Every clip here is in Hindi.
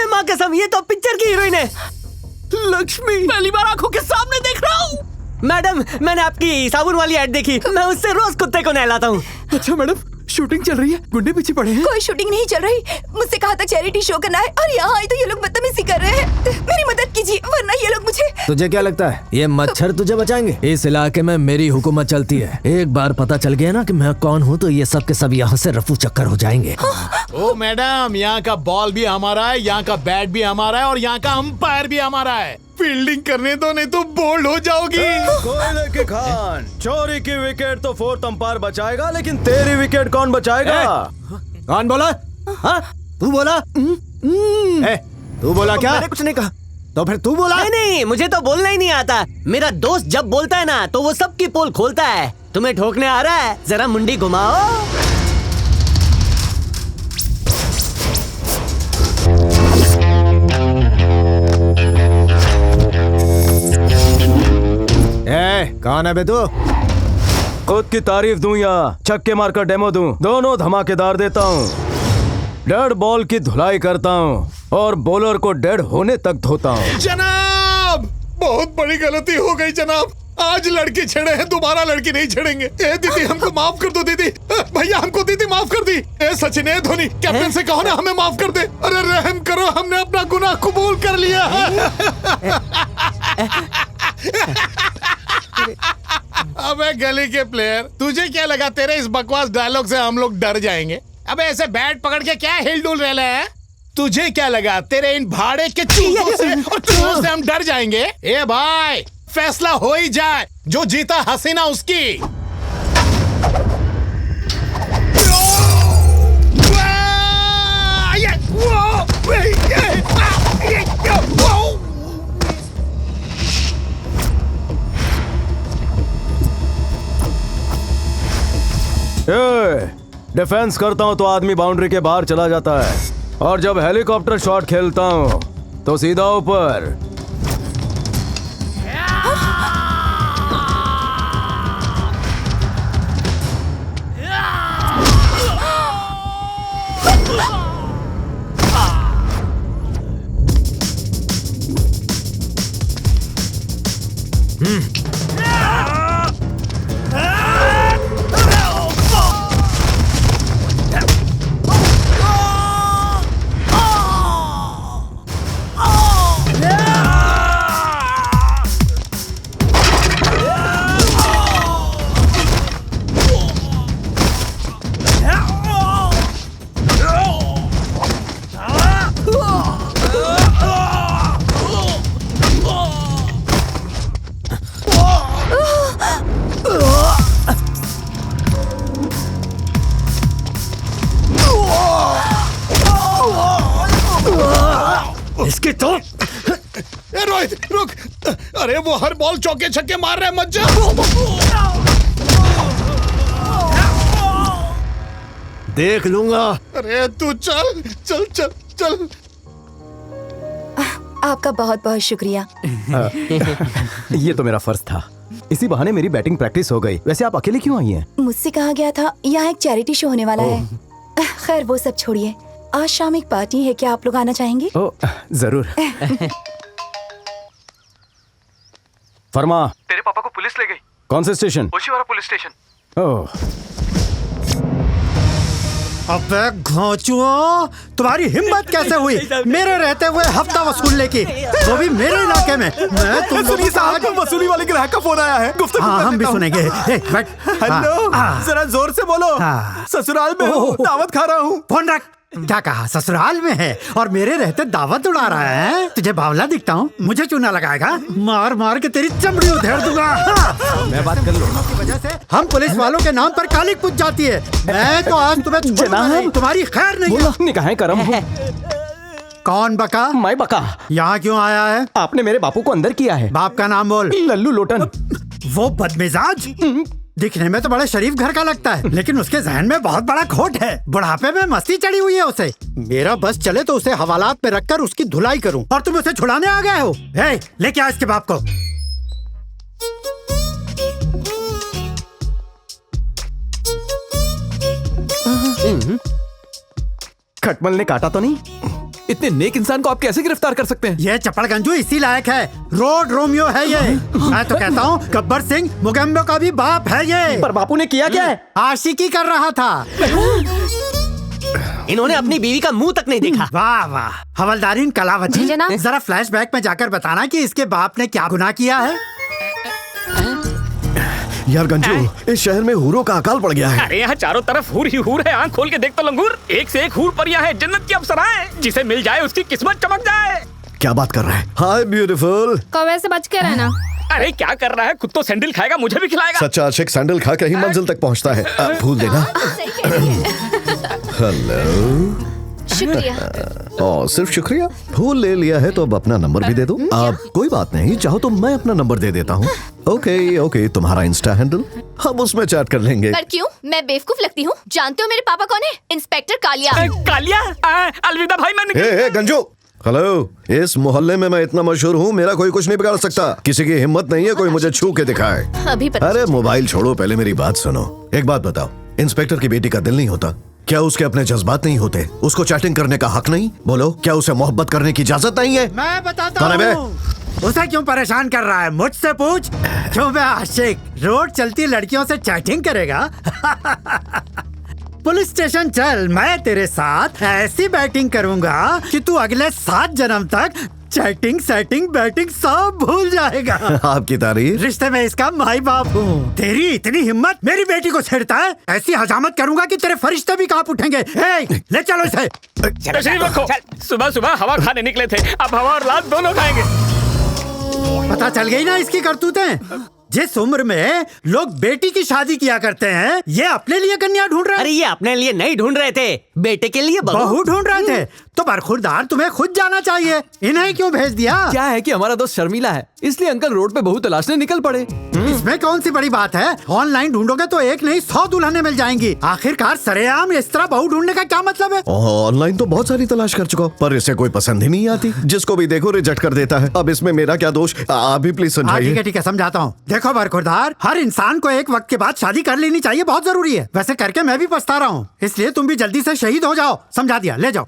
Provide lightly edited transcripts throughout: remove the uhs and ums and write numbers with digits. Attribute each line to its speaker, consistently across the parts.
Speaker 1: माँ कसम, ये तो पिक्चर की हीरोइन है।
Speaker 2: लक्ष्मी, पहली बार आंखों के सामने देख रहा हूँ।
Speaker 1: मैडम, मैंने आपकी साबुन वाली ऐड देखी, मैं उससे रोज कुत्ते को नहलाता हूँ।
Speaker 2: अच्छा मैडम, शूटिंग चल रही है, गुंडे पीछे पड़े हैं।
Speaker 3: कोई शूटिंग नहीं चल रही, मुझसे कहा था चैरिटी शो करना है और यहाँ आई तो ये लोग बदतमीजी कर रहे हैं। मेरी मदद कीजिए वरना ये लोग मुझे।
Speaker 4: तुझे क्या लगता है ये मच्छर तुझे बचाएंगे? इस इलाके में मेरी हुकूमत चलती है। एक बार पता चल गया ना कि मैं कौन हूँ तो ये सब के सब यहाँ से रफू चक्कर हो जाएंगे।
Speaker 5: ओ मैडम, यहाँ का बॉल भी हमारा है, यहाँ का बैट भी हमारा है और यहाँ का अंपायर भी हमारा है। फील्डिंग करने दो, नहीं तो बोल्ड हो जाओगी।
Speaker 4: कोयले की खान, चोरी की विकेट तो फोर्थ अंपायर बचाएगा, लेकिन तेरी विकेट कौन बचाएगा?
Speaker 1: कौन बोला? हाँ, तू बोला?
Speaker 4: तू बोला क्या?
Speaker 1: मैंने कुछ नहीं कहा। तो फिर तू बोला? नहीं, मुझे तो बोलना ही नहीं आता। मेरा दोस्त जब बोलता है ना तो वो सबकी पोल खोलता है। तुम्हें ठोकने आ रहा है? जरा मुंडी घुमाओ।
Speaker 4: कौन है बे तू? खुद की तारीफ दूं या छक्के मारकर डेमो दूं, दोनों धमाकेदार देता हूँ। डेड बॉल की धुलाई करता हूँ और बॉलर को डेड होने तक धोता हूँ।
Speaker 5: जनाब, बहुत बड़ी गलती हो गई जनाब। आज लड़की छेड़े हैं, दोबारा लड़की नहीं छेड़ेंगे। ए दीदी, हमको माफ कर दो दीदी। भैया, हमको दीदी माफ कर दी। ए सचिन, ए धोनी, कैप्टन से कहो ना हमें माफ कर दे। अरे रहम करो, हमने अपना गुनाह कबूल कर लिया है। अबे गली के प्लेयर, तुझे क्या लगा तेरे इस बकवास डायलॉग से हम लोग डर जाएंगे? अबे ऐसे बैट पकड़ के क्या हिल डुल रहे हैं? तुझे क्या लगा तेरे इन भाड़े के चूहों से और चूहों से हम डर जाएंगे? ए भाई, फैसला हो ही जाए, जो जीता हसीना उसकी।
Speaker 4: डिफेंस करता हूँ तो आदमी बाउंड्री के बाहर चला जाता है, और जब हेलीकॉप्टर शॉट खेलता हूँ तो सीधा ऊपर।
Speaker 1: इसके तो
Speaker 5: रोहित रुक। अरे वो हर बॉल चौके छक्के मार रहे हैं, मत जा।
Speaker 1: देख लूंगा।
Speaker 5: अरे तू चल चल चल चल।
Speaker 3: आपका बहुत बहुत शुक्रिया।
Speaker 4: ये तो मेरा फर्ज था, इसी बहाने मेरी बैटिंग प्रैक्टिस हो गई। वैसे आप अकेले क्यों आई हैं?
Speaker 3: मुझसे कहा गया था यहाँ एक चैरिटी शो होने वाला है। खैर वो सब छोड़िए, आज शाम एक पार्टी है, क्या आप लोग आना चाहेंगे?
Speaker 4: ओह जरूर। फरमा,
Speaker 2: तेरे पापा को पुलिस ले गई।
Speaker 4: कौन से station?
Speaker 2: Oshiwara police station.
Speaker 4: Oh,
Speaker 6: अबे घोंचुओ, तुम्हारी हिम्मत कैसे हुई मेरे रहते हुए हफ्ता वसूलने की, वो भी मेरे इलाके में? मैं तुम लोगों को आज
Speaker 2: वसूली वाले ग्राहक का फोन आया है।
Speaker 6: हाँ, हम भी सुनेंगे।
Speaker 2: हेलो, जरा जोर से बोलो। ससुराल में हूँ, दावत खा रहा हूँ।
Speaker 6: फोन रख। क्या कहा? ससुराल में है और मेरे रहते दावत उड़ा रहा है? तुझे बावला दिखता हूँ? मुझे चूना लगाएगा? मार मार के तेरी चमड़ी उधेड़ दूंगा।
Speaker 4: मैं बात कर लूँ।
Speaker 6: की वजह से हम पुलिस वालों के नाम पर कालिक पूछ जाती है। मैं तो आज तुम्हें
Speaker 4: जनाब,
Speaker 6: तुम्हारी खैर नहीं है।
Speaker 4: निकाहें करम हो।
Speaker 6: कौन बका?
Speaker 4: मैं बका।
Speaker 6: यहाँ क्यों आया है?
Speaker 4: आपने मेरे बापू को अंदर किया है।
Speaker 6: बाप का नाम बोल।
Speaker 4: लल्लू लोटन।
Speaker 6: वो बदमिजाज दिखने में तो बड़े शरीफ घर का लगता है, लेकिन उसके जहन में बहुत बड़ा खोट है। बुढ़ापे में मस्ती चढ़ी हुई है उसे। मेरा बस चले तो उसे हवालात पे रखकर उसकी धुलाई करूं, और तुम उसे छुड़ाने आ गए हो। हे, लेके आ इसके बाप को।
Speaker 4: खटमल ने काटा तो नहीं?
Speaker 2: इतने नेक इंसान को आप कैसे गिरफ्तार कर सकते हैं?
Speaker 6: ये चपड़ गंजू इसी लायक है। रोड रोमियो है ये। मैं तो कहता हूँ गब्बर सिंह मुगेम्बो का भी बाप है ये।
Speaker 4: पर बापू ने किया क्या है?
Speaker 6: आशिकी कर रहा था।
Speaker 1: इन्होंने अपनी बीवी का मुंह तक नहीं देखा।
Speaker 6: वाह वाह। हवलदारिन कलावती,
Speaker 3: जी जनाब।
Speaker 6: जरा फ्लैशबैक में जाकर बताना कि इसके बाप ने क्या गुनाह किया है।
Speaker 7: यार गंजू, इस शहर में हूरों का अकाल पड़ गया है।
Speaker 8: अरे यहाँ चारों तरफ हूर ही हूर है। आँख खोल के देख तो लंगूर, एक से एक हूर परियां है, जन्नत की अप्सराएं। जिसे मिल जाए उसकी किस्मत चमक जाए।
Speaker 7: क्या बात कर रहा है? हाय ब्यूटीफुल।
Speaker 9: कौवे से बच के रहना।
Speaker 8: अरे क्या कर रहा है? खुद तो सैंडल खाएगा, मुझे भी खिलाएगा।
Speaker 7: सच्चा आशिक सैंडल खा के ही मंजिल तक पहुंचता है। भूल देना। हेलो।
Speaker 3: शुक्रिया।
Speaker 7: और सिर्फ शुक्रिया? फूल ले लिया है तो अब अपना नंबर भी दे दो। अब कोई बात नहीं, चाहो तो मैं अपना नंबर दे देता हूँ। ओके ओके, तुम्हारा इंस्टा हैंडल हम उसमें चैट कर लेंगे।
Speaker 3: पर क्यों? मैं बेवकूफ लगती हूँ? जानते हो मेरे पापा कौन है? इंस्पेक्टर कालिया।
Speaker 8: कालिया? अलविदा भाई, मैं
Speaker 7: ए गंजू, हेलो। इस मोहल्ले में मैं इतना मशहूर हूँ, मेरा कोई कुछ नहीं बिगाड़ सकता। किसी की हिम्मत नहीं है कोई मुझे छू के दिखाए।
Speaker 3: अभी पता
Speaker 7: अरे मोबाइल छोड़ो, पहले मेरी बात सुनो। एक बात बताओ, इंस्पेक्टर की बेटी का दिल नहीं होता क्या? उसके अपने जज्बात नहीं होते? उसको चैटिंग करने का हक नहीं? बोलो, क्या उसे मोहब्बत करने की इजाजत नहीं है?
Speaker 6: मैं बताता
Speaker 7: कौन है बे?
Speaker 6: हूँ। उसे क्यों परेशान कर रहा है? मुझसे पूछ। क्यों बे आशिक, रोड चलती लड़कियों से चैटिंग करेगा? पुलिस स्टेशन चल, मैं तेरे साथ ऐसी बैटिंग करूंगा कि तू अगले 7 जन्म तक चैटिंग सेटिंग बैटिंग सब भूल जाएगा।
Speaker 7: आपकी तारीफ।
Speaker 6: रिश्ते में इसका माई बाप हूँ। तेरी इतनी हिम्मत मेरी बेटी को छेड़ता है? ऐसी हजामत करूंगा कि तेरे फरिश्ते भी कांप उठेंगे। ले चलो इसे।
Speaker 8: तशरीफ रखो। सुबह सुबह हवा खाने निकले थे, अब हवा और लात दोनों खाएंगे।
Speaker 6: पता चल गई ना इसकी करतूतें? जिस उम्र में लोग बेटी की शादी किया करते हैं, ये अपने लिए कन्या ढूंढ रहे
Speaker 1: अरे ये अपने लिए नहीं ढूंढ रहे थे, बेटे के लिए
Speaker 6: बहू ढूंढ रहे थे। तो बरखुरदार तुम्हें खुद जाना चाहिए, इन्हें क्यों भेज दिया?
Speaker 2: क्या है कि हमारा दोस्त शर्मिला है, इसलिए अंकल रोड पे बहू तलाशने निकल पड़े।
Speaker 6: इसमें कौन सी बड़ी बात है? ऑनलाइन ढूंढोगे तो एक नहीं 100 दुल्हनें मिल जाएंगी। आखिरकार सरेआम इस तरह बहू ढूंढने का क्या मतलब है?
Speaker 7: ऑनलाइन तो बहुत सारी तलाश कर चुका हूं, पर इसे कोई पसंद ही नहीं आती। जिसको भी देखो रिजेक्ट कर देता है। अब इसमें मेरा क्या दोष? आप भी प्लीज समझाइए।
Speaker 6: ठीक है समझाता हूँ। देखो बरखुरदार, हर इंसान को एक वक्त के बाद शादी कर लेनी चाहिए, बहुत जरूरी है। वैसे करके मैं भी पछता रहा हूँ, इसलिए तुम भी जल्दी से शहीद हो जाओ। समझा दिया, ले जाओ।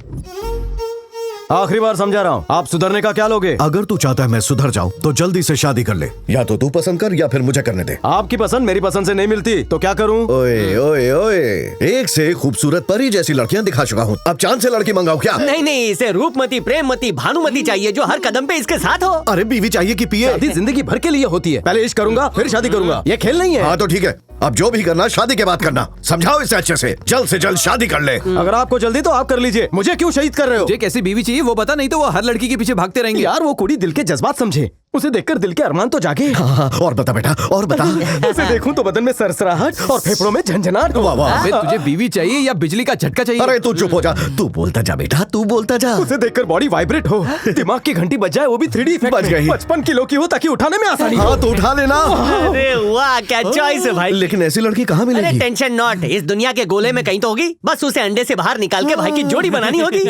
Speaker 4: आखिरी बार समझा रहा हूँ, आप सुधरने का क्या लोगे?
Speaker 7: अगर तू चाहता है मैं सुधर जाऊं तो जल्दी से शादी कर ले। या तो तू पसंद कर या फिर मुझे करने दे।
Speaker 4: आपकी पसंद मेरी पसंद से नहीं मिलती तो क्या करूँ?
Speaker 7: ओए ओए ओए, एक से एक खूबसूरत परी जैसी लड़कियां दिखा चुका हूँ, अब चांद से लड़की मंगाऊं क्या?
Speaker 1: नहीं, इसे रूपमती, प्रेममती, भानुमती चाहिए जो हर कदम पे इसके साथ हो।
Speaker 7: अरे बीवी चाहिए कि पिए?
Speaker 4: शादी जिंदगी भर के लिए होती है, पहले इश्क करूंगा फिर शादी करूंगा, ये खेल नहीं है।
Speaker 7: हाँ तो ठीक है, अब जो भी करना शादी के बाद करना। समझाओ इसे अच्छे से जल्द शादी कर ले।
Speaker 4: अगर आपको जल्दी तो आप कर लीजिए, मुझे क्यों शहीद कर रहे हो?
Speaker 2: मुझे कैसी बीवी चाहिए वो बता, नहीं तो वो हर लड़की के पीछे भागते रहेंगे।
Speaker 4: यार वो कुड़ी दिल के जज्बात समझे, उसे देखकर दिल के अरमान तो जागे।
Speaker 7: हाँ, और बता बेटा, और बता।
Speaker 4: उसे देखूं तो बदन में सरसराहट और फेफड़ों में झंझनाहट।
Speaker 7: वाह वाह।
Speaker 2: अबे तुझे बीवी चाहिए या बिजली का झटका चाहिए?
Speaker 7: अरे तू चुप हो जा, तू बोलता जा बेटा, तू बोलता जा।
Speaker 4: उसे देखकर बॉडी वाइब्रेट हो, दिमाग की घंटी बज जाए, वो भी 3D इफेक्ट
Speaker 7: बज गई।
Speaker 4: 55 किलो की हो ताकि उठाने में आसानी हो।
Speaker 7: हाँ तो उठा लेना।
Speaker 1: अरे वाह, क्या चॉइस है भाई।
Speaker 7: लेकिन ऐसी लड़की कहाँ
Speaker 1: अरे
Speaker 7: मिलेगी?
Speaker 1: टेंशन नॉट, इस दुनिया के गोले में कहीं तो होगी। बस उसे अंडे से बाहर निकाल के भाई की जोड़ी बनानी होगी।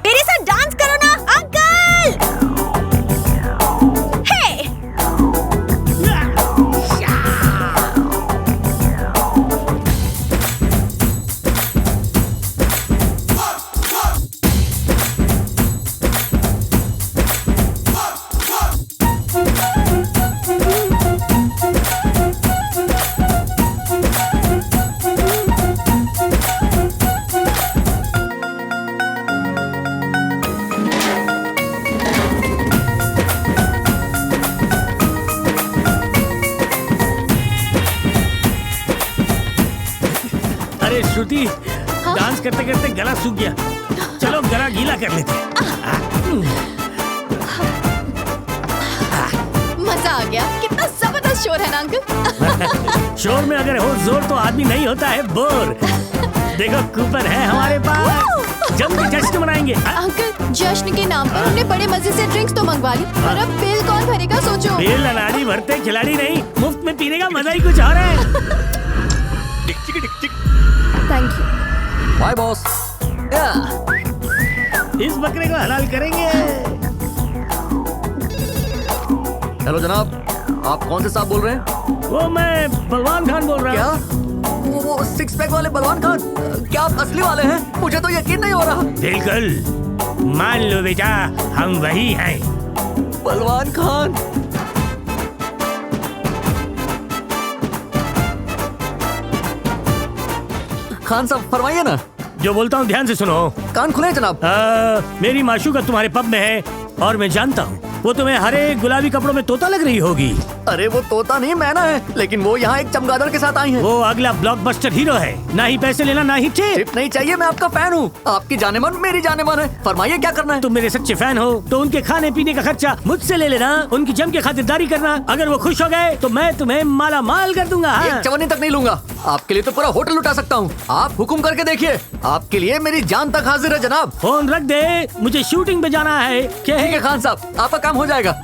Speaker 3: मेरे साथ डांस करो ना अंकल। हे
Speaker 8: अरे श्रुति, डांस करते करते गला सूख गया, चलो गला गीला कर लेते हैं।
Speaker 3: मजा आ गया। कितना जबरदस्त शोर है ना अंकल।
Speaker 8: शोर में अगर हो जोर तो आदमी नहीं होता है बोर। देखो कूपन है हमारे पास। जम के जश्न मनाएंगे।
Speaker 3: अंकल जश्न के नाम पर हमने बड़े मजे से ड्रिंक्स तो मंगवा ली, पर अब बिल कौन भरेगा सोचो।
Speaker 8: बिल अनाड़ी भरते खिलाड़ी नहीं, मुफ्त में पीने का मजा ही कुछ और है।
Speaker 3: Thank you.
Speaker 1: Bye boss.
Speaker 8: इस बकरे को हलाल करेंगे।
Speaker 1: हेलो जनाब, आप कौन से साहब बोल रहे हैं?
Speaker 8: वो मैं बलवान खान बोल रहा हूँ।
Speaker 1: वो सिक्स पैक वाले बलवान खान? क्या आप असली वाले हैं? मुझे तो यकीन नहीं हो रहा।
Speaker 8: बिल्कुल, मान लो बेटा, हम वही हैं।
Speaker 1: बलवान खान। खान साहब फरमाइए ना।
Speaker 8: जो बोलता हूँ ध्यान से सुनो।
Speaker 1: कान खुले जनाब।
Speaker 8: मेरी माशूका तुम्हारे पब में है और मैं जानता हूँ वो तुम्हें हरे गुलाबी कपड़ों में तोता लग रही होगी।
Speaker 1: अरे वो तोता नहीं मैना है, लेकिन वो यहाँ एक चमगादड़ के साथ आई है।
Speaker 8: वो अगला ब्लॉकबस्टर हीरो है, ना ही पैसे लेना ना ही टिप।
Speaker 1: टिप नहीं चाहिए, मैं आपका फैन हूँ। आपकी जाने मन मेरी जाने मन है, फरमाइए क्या करना है।
Speaker 8: तुम मेरे सच्चे फैन हो तो उनके खाने पीने का खर्चा मुझसे ले लेना, उनकी जम के खातिरदारी करना। अगर वो खुश हो गए तो मैं तुम्हें माला माल कर दूंगा।
Speaker 1: एक चवन्नी तक नहीं लूंगा, आपके लिए तो पूरा होटल लुटा सकता हूँ। आप हुक्म करके देखिए, आपके लिए मेरी जान तक हाजिर है जनाब।
Speaker 8: फोन रख दे, मुझे शूटिंग पे जाना है। क्या
Speaker 1: ठीक है खान साहब, आपका काम हो जाएगा।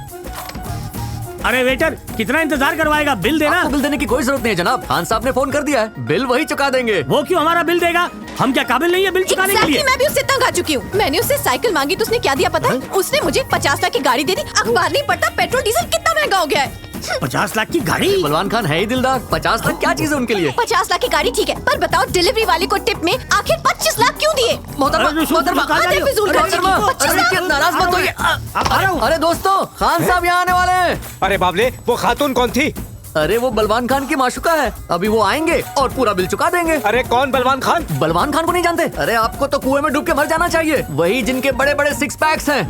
Speaker 8: अरे वेटर, कितना इंतजार करवाएगा? बिल देना।
Speaker 1: आपको बिल देने की कोई जरूरत नहीं है जनाब, खान साहब ने फोन कर दिया है, बिल वही चुका देंगे।
Speaker 8: वो क्यों हमारा बिल देगा? हम क्या काबिल नहीं है बिल चुकाने के लिए?
Speaker 3: मैं भी उससे तंग आ चुकी हूँ। मैंने उससे साइकिल मांगी तो उसने क्या दिया पता है? उसने मुझे 50 लाख की गाड़ी दे दी। अखबार नहीं पढ़ता, पेट्रोल डीजल कितना महंगा हो गया है।
Speaker 8: 50 लाख की गाड़ी?
Speaker 1: बलवान खान है ही दिलदार, 50 लाख क्या चीज है उनके लिए।
Speaker 3: 50 लाख की गाड़ी ठीक है, पर बताओ डिलीवरी वाले को टिप में आखिर 25 लाख क्यों दिए?
Speaker 1: नाराज मत होइए। अरे दोस्तों, खान साहब यहाँ आने वाले हैं।
Speaker 2: अरे बाबले, वो खातून कौन थी?
Speaker 1: अरे वो बलवान खान की माशुका है, अभी वो आएंगे और पूरा बिल चुका देंगे।
Speaker 2: अरे कौन बलवान खान?
Speaker 1: बलवान खान को नहीं जानते? अरे आपको तो कुएं में डूब के मर जाना चाहिए, वही जिनके बड़े बड़े सिक्स पैक्स हैं।